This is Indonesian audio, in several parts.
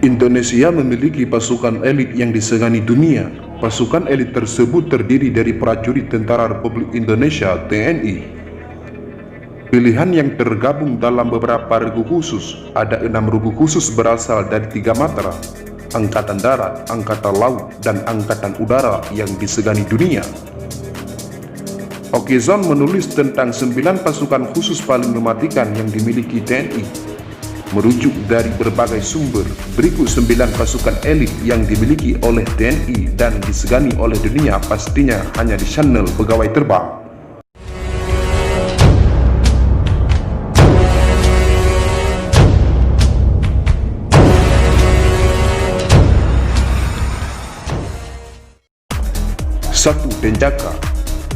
Indonesia memiliki pasukan elit yang disegani dunia. Pasukan elit tersebut terdiri dari prajurit Tentara Republik Indonesia (TNI). Pilihan yang tergabung dalam beberapa regu khusus. Ada 6 regu khusus berasal dari 3 matra: Angkatan Darat, Angkatan Laut, dan Angkatan Udara yang disegani dunia. Okezon menulis tentang 9 pasukan khusus paling mematikan yang dimiliki TNI. Merujuk dari berbagai sumber, berikut 9 pasukan elit yang dimiliki oleh TNI dan disegani oleh dunia, pastinya hanya di channel Pegawai Terbang. Satu, Denjaka.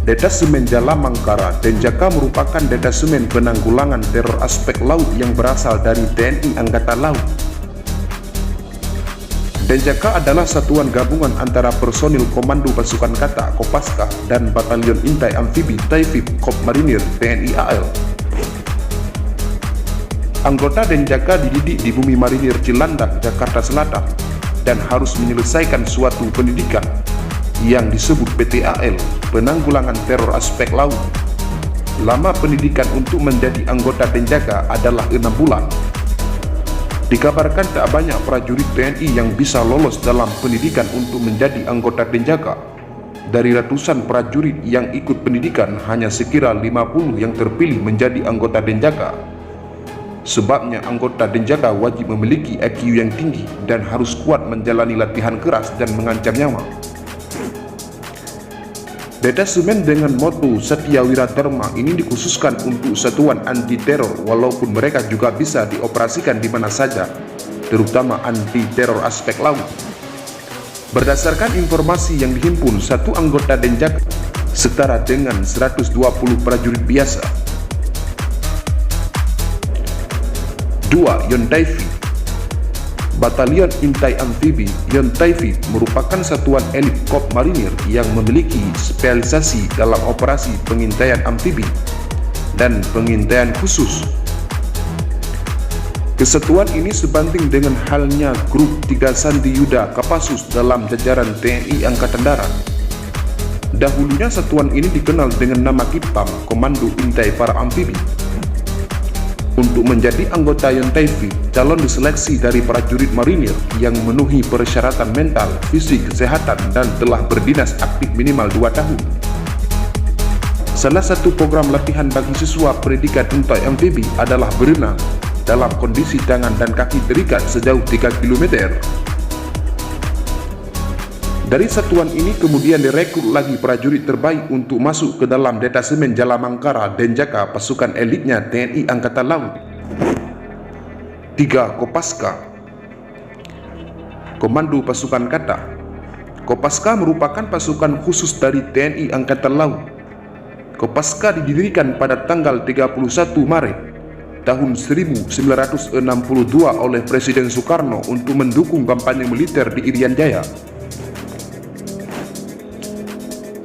Detasemen Jalamangkara. Denjaka merupakan detasemen penanggulangan teror aspek laut yang berasal dari TNI Angkatan Laut. Denjaka adalah satuan gabungan antara personil Komando Pasukan Kata Kopaska dan Batalion Intai Amfibi Taifib Kop Marinir TNI AL. Anggota Denjaka dididik di Bumi Marinir Cilandak, Jakarta Selatan, dan harus menyelesaikan suatu pendidikan yang disebut PTAL, penanggulangan teror aspek laut. Lama pendidikan untuk menjadi anggota Denjaka adalah 6 bulan. Dikabarkan tak banyak prajurit TNI yang bisa lolos dalam pendidikan untuk menjadi anggota Denjaka. Dari ratusan prajurit yang ikut pendidikan, hanya sekira 50 yang terpilih menjadi anggota Denjaka. Sebabnya anggota Denjaka wajib memiliki IQ yang tinggi dan harus kuat menjalani latihan keras dan mengancam nyawa. Detasemen dengan moto Satya Wira Dharma ini dikhususkan untuk satuan anti teror, walaupun mereka juga bisa dioperasikan di mana saja, terutama anti teror aspek laut. Berdasarkan informasi yang dihimpun, satu anggota Denjaka setara dengan 120 prajurit biasa. 2. Yontaifi. Batalion Intai Amfibi Yontaifi merupakan satuan elit Kop Marinir yang memiliki spesialisasi dalam operasi pengintaian amfibi dan pengintaian khusus. Kesatuan ini sebanding dengan halnya Grup 3 Sandi Yuda Kopassus dalam jajaran TNI Angkatan Darat. Dahulunya satuan ini dikenal dengan nama Kitam, Komando Intai Para Amfibi. Untuk menjadi anggota Yontaifi, calon diseleksi dari prajurit marinir yang memenuhi persyaratan mental, fisik, kesehatan, dan telah berdinas aktif minimal 2 tahun. Salah satu program latihan bagi siswa pendidikan Intai Amfibi adalah berenang dalam kondisi tangan dan kaki terikat sejauh 3 km. Dari satuan ini kemudian direkrut lagi prajurit terbaik untuk masuk ke dalam detasemen Jalamangkara Denjaka, pasukan elitnya TNI Angkatan Laut. 3. Kopaska. Komando Pasukan Kata. Kopaska merupakan pasukan khusus dari TNI Angkatan Laut. Kopaska didirikan pada tanggal 31 Maret tahun 1962 oleh Presiden Soekarno untuk mendukung kampanye militer di Irian Jaya.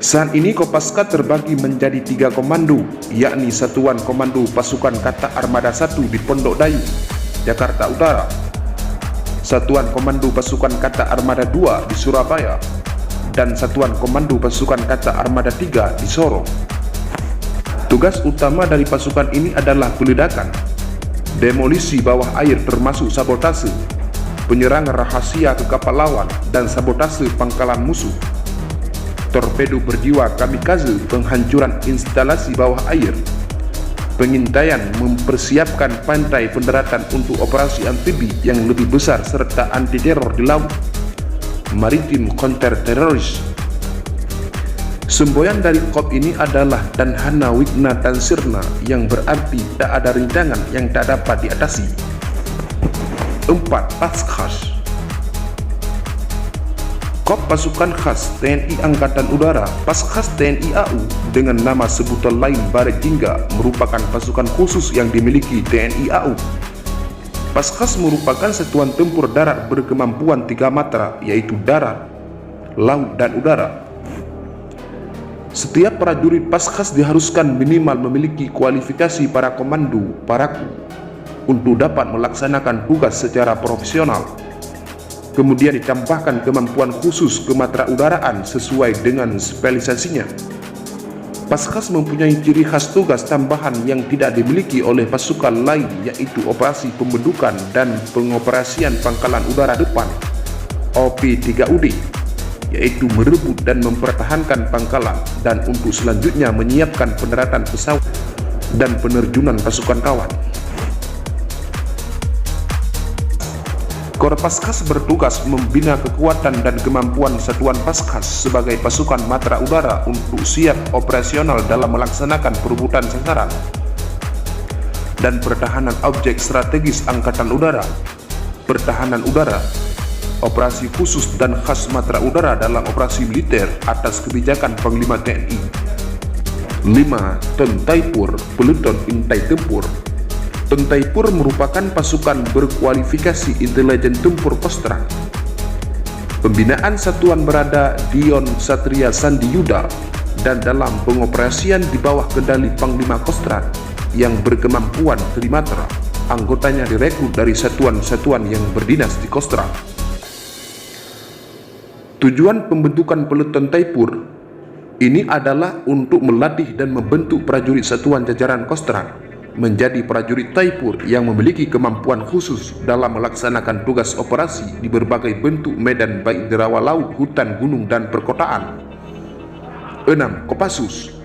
Saat ini Kopaska terbagi menjadi 3 komando, yakni Satuan Komando Pasukan Kata Armada 1 di Pondok Dayu, Jakarta Utara, Satuan Komando Pasukan Kata Armada 2 di Surabaya, dan Satuan Komando Pasukan Kata Armada 3 di Sorong. Tugas utama dari pasukan ini adalah peledakan, demolisi bawah air termasuk sabotase, penyerangan rahasia ke kapal lawan, dan sabotase pangkalan musuh. Torpedo berjiwa kamikaze, penghancuran instalasi bawah air, pengintaian, mempersiapkan pantai pendaratan untuk operasi amfibi yang lebih besar, serta anti teror di laut, maritim counter teroris. Semboyan dari Kop ini adalah Danhana Wigna Tansirna, yang berarti tak ada rintangan yang tak dapat diatasi. 4. Paskhas. Kop Pasukan Khas TNI Angkatan Udara, Paskhas TNI AU dengan nama sebutan lain Baret Jingga, merupakan pasukan khusus yang dimiliki TNI AU. Paskhas merupakan satuan tempur darat berkemampuan 3 matra, yaitu darat, laut, dan udara. Setiap prajurit Paskhas diharuskan minimal memiliki kualifikasi para komando paraku untuk dapat melaksanakan tugas secara profesional. Kemudian ditambahkan kemampuan khusus kemateraudaraan sesuai dengan spesialisasinya. Paskas mempunyai ciri khas tugas tambahan yang tidak dimiliki oleh pasukan lain, yaitu operasi pembentukan dan pengoperasian pangkalan udara depan OP3UD, yaitu merebut dan mempertahankan pangkalan, dan untuk selanjutnya menyiapkan pendaratan pesawat dan penerjunan pasukan kawan. Korpaskas bertugas membina kekuatan dan kemampuan satuan Paskas sebagai pasukan matra udara untuk siap operasional dalam melaksanakan perebutan sasaran dan pertahanan objek strategis Angkatan Udara, pertahanan udara, operasi khusus dan khas matra udara dalam operasi militer atas kebijakan Panglima TNI. 5. Tentaipur, Peloton Intai Tempur. Tentaipur merupakan pasukan berkualifikasi intelijen tempur Kostrad. Pembinaan satuan berada di Yon Satria Sandi Yuda dan dalam pengoperasian di bawah kendali Panglima Kostrad yang berkemampuan trimatra. Anggotanya direkrut dari satuan-satuan yang berdinas di Kostrad. Tujuan pembentukan Peloton Taipur ini adalah untuk melatih dan membentuk prajurit satuan jajaran Kostrad menjadi prajurit Taipur yang memiliki kemampuan khusus dalam melaksanakan tugas operasi di berbagai bentuk medan baik di rawa laut, hutan, gunung, dan perkotaan. 6. Kopassus,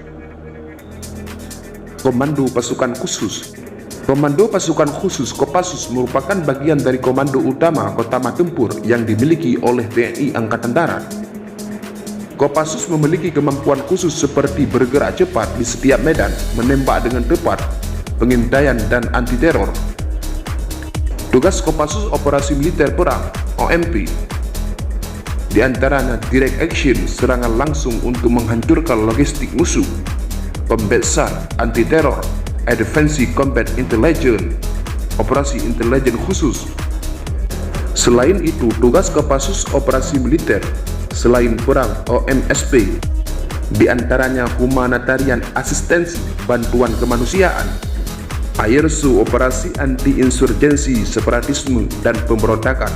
Komando Pasukan Khusus. Komando Pasukan Khusus Kopassus merupakan bagian dari Komando Utama Kotama Tempur yang dimiliki oleh TNI Angkatan Darat. Kopassus memiliki kemampuan khusus seperti bergerak cepat di setiap medan, menembak dengan tepat, pengintaian, dan anti-teror. Tugas Kopassus Operasi Militer Perang (OMP) di antaranya direct action, serangan langsung untuk menghancurkan logistik musuh, combat SAR, anti-teror, advanced combat intelligence, operasi intelijen khusus. Selain itu, tugas Kopassus Operasi Militer selain perang OMSP di antaranya humanitarian asistensi, bantuan kemanusiaan, AIRSU, operasi anti-insurgensi, separatisme, dan pemberontakan,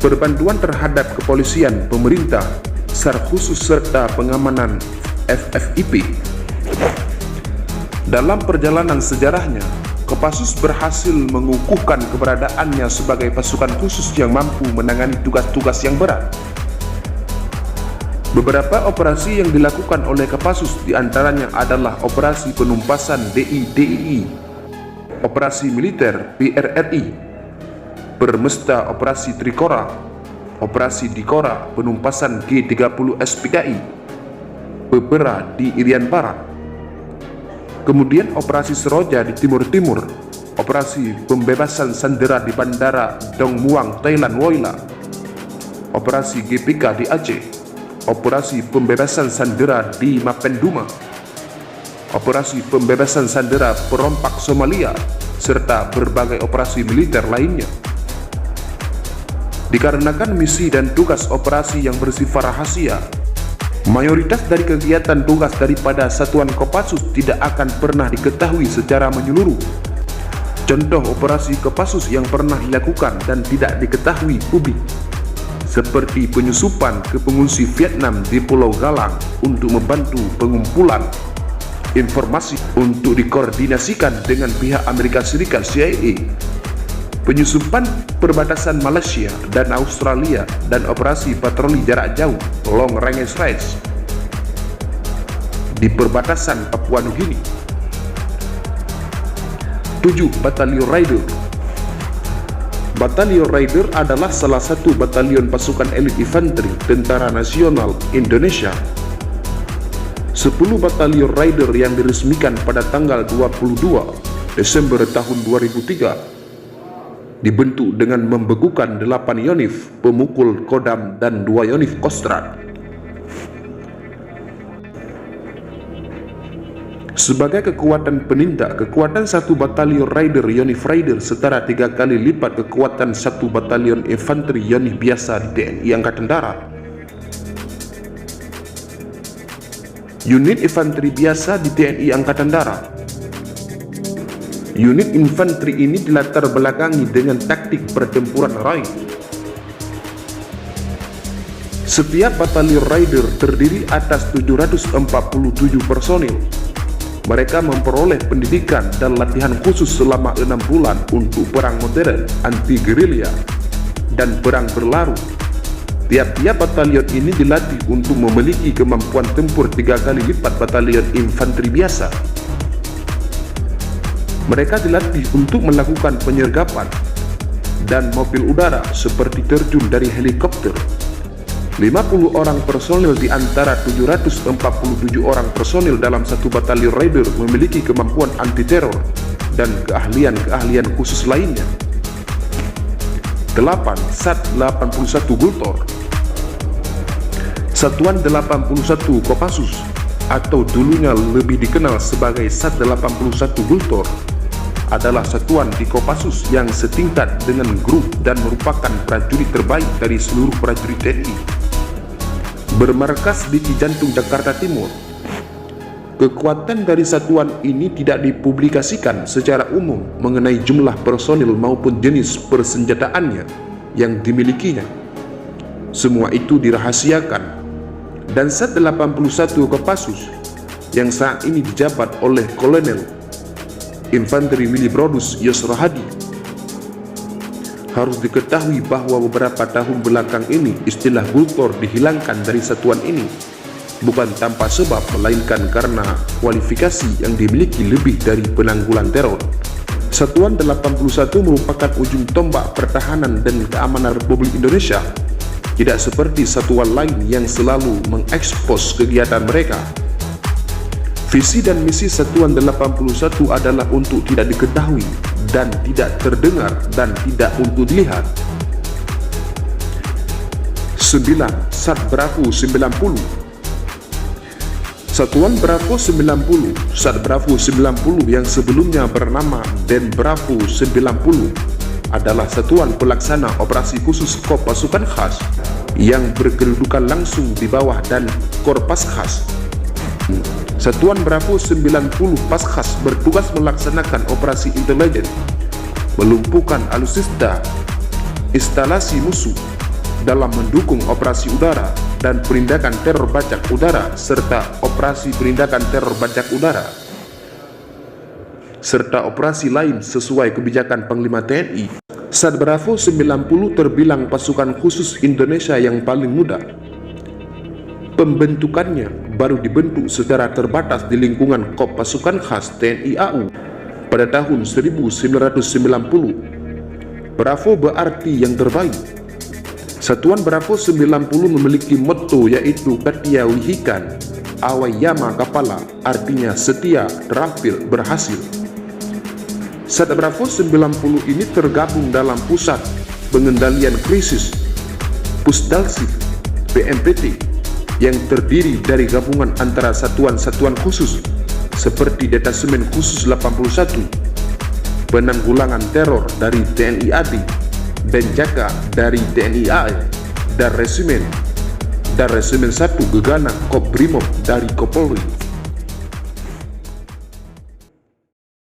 perbantuan terhadap kepolisian, pemerintah, SAR khusus, serta pengamanan FFIP. Dalam perjalanan sejarahnya, Kopassus berhasil mengukuhkan keberadaannya sebagai pasukan khusus yang mampu menangani tugas-tugas yang berat. Beberapa operasi yang dilakukan oleh Kopassus diantaranya adalah Operasi Penumpasan DI-DII, Operasi Militer PRRI, Permesta Operasi Trikora, Operasi Dikora Penumpasan G30 SPKI, Pepera di Irian Barat. Kemudian Operasi Seroja di Timur-Timur, Operasi Pembebasan Sandera di Bandara Dong Muang, Thailand Woyla, Operasi GPK di Aceh, Operasi Pembebasan Sandera di Mapenduma, Operasi Pembebasan Sandera Perompak Somalia, serta berbagai operasi militer lainnya. Dikarenakan misi dan tugas operasi yang bersifat rahasia, mayoritas dari kegiatan tugas daripada satuan Kopassus tidak akan pernah diketahui secara menyeluruh. Contoh operasi Kopassus yang pernah dilakukan dan tidak diketahui publik seperti penyusupan ke pengungsi Vietnam di Pulau Galang untuk membantu pengumpulan informasi untuk dikoordinasikan dengan pihak Amerika Serikat CIA, penyusupan perbatasan Malaysia dan Australia, dan operasi patroli jarak jauh Long Range Strike di perbatasan Papua Nugini. 7. Batalion Raider. Batalion Raider adalah salah satu batalion pasukan elit infanteri Tentara Nasional Indonesia. 10 batalion Raider yang diresmikan pada tanggal 22 Desember tahun 2003 dibentuk dengan membekukan 8 yonif pemukul Kodam dan 2 yonif Kostrad. Sebagai kekuatan penindak, kekuatan satu batalion Raider Yonif Raider setara 3 kali lipat kekuatan satu batalion infanteri Yonif biasa di TNI Angkatan Darat. Unit infanteri biasa di TNI Angkatan Darat. Unit infanteri ini dilatar belakangi dengan taktik pertempuran raid Setiap batalion Raider terdiri atas 747 personil. Mereka memperoleh pendidikan dan latihan khusus selama 6 bulan untuk perang modern, anti-gerilya, dan perang berlaru. Tiap-tiap batalion ini dilatih untuk memiliki kemampuan tempur 3 kali lipat batalion infanteri biasa. Mereka dilatih untuk melakukan penyergapan dan mobil udara seperti terjun dari helikopter. 50 orang personil di antara 747 orang personil dalam satu batalion Raider memiliki kemampuan anti-teror dan keahlian-keahlian khusus lainnya. 8. Sat 81 Gultor. Satuan 81 Kopassus atau dulunya lebih dikenal sebagai Sat 81 Gultor adalah satuan di Kopassus yang setingkat dengan grup dan merupakan prajurit terbaik dari seluruh prajurit TNI. Bermarkas di Cijantung, Jakarta Timur. Kekuatan dari satuan ini tidak dipublikasikan secara umum mengenai jumlah personil maupun jenis persenjataannya yang dimilikinya. Semua itu dirahasiakan, dan Sat 81 Kopassus yang saat ini dijabat oleh Kolonel Infanteri Milibrodus Yusra Hadi. Harus diketahui bahwa beberapa tahun belakang ini istilah Gultor dihilangkan dari satuan ini, bukan tanpa sebab melainkan karena kualifikasi yang dimiliki lebih dari penanggulan teror. Satuan 81 merupakan ujung tombak pertahanan dan keamanan Republik Indonesia, tidak seperti satuan lain yang selalu mengekspos kegiatan mereka. Visi dan misi Satuan 81 adalah untuk tidak diketahui dan tidak terdengar dan tidak untuk dilihat. 9. Sat Bravo 90. Satuan Bravo 90, Sat Bravo 90 yang sebelumnya bernama Den Bravo 90 adalah satuan pelaksana operasi khusus Kop Pasukan Khas yang berkedudukan langsung di bawah dan Korpas Khas. Satuan Bravo 90 Paskhas bertugas melaksanakan operasi intelijen, melumpuhkan alutsista, instalasi musuh dalam mendukung operasi udara dan penindakan teror bajak udara serta operasi penindakan teror bajak udara serta operasi lain sesuai kebijakan Panglima TNI. Sat Bravo 90 terbilang pasukan khusus Indonesia yang paling muda. Pembentukannya baru dibentuk secara terbatas di lingkungan Kop Pasukan Khas TNI AU pada tahun 1990. Bravo berarti yang terbaik. Satuan Bravo 90 memiliki motto yaitu Katia Wihikan Awayama Kapala, artinya setia, terampil, berhasil. Sat Bravo 90 ini tergabung dalam Pusat Pengendalian Krisis Pusdalsif BMPT yang terdiri dari gabungan antara satuan-satuan khusus seperti Detasemen Khusus 81, Penanggulangan Teror dari TNI AD, Denjaka dari TNI AE, dan Resimen 1 Gegana Kop Brimob dari Kopolri.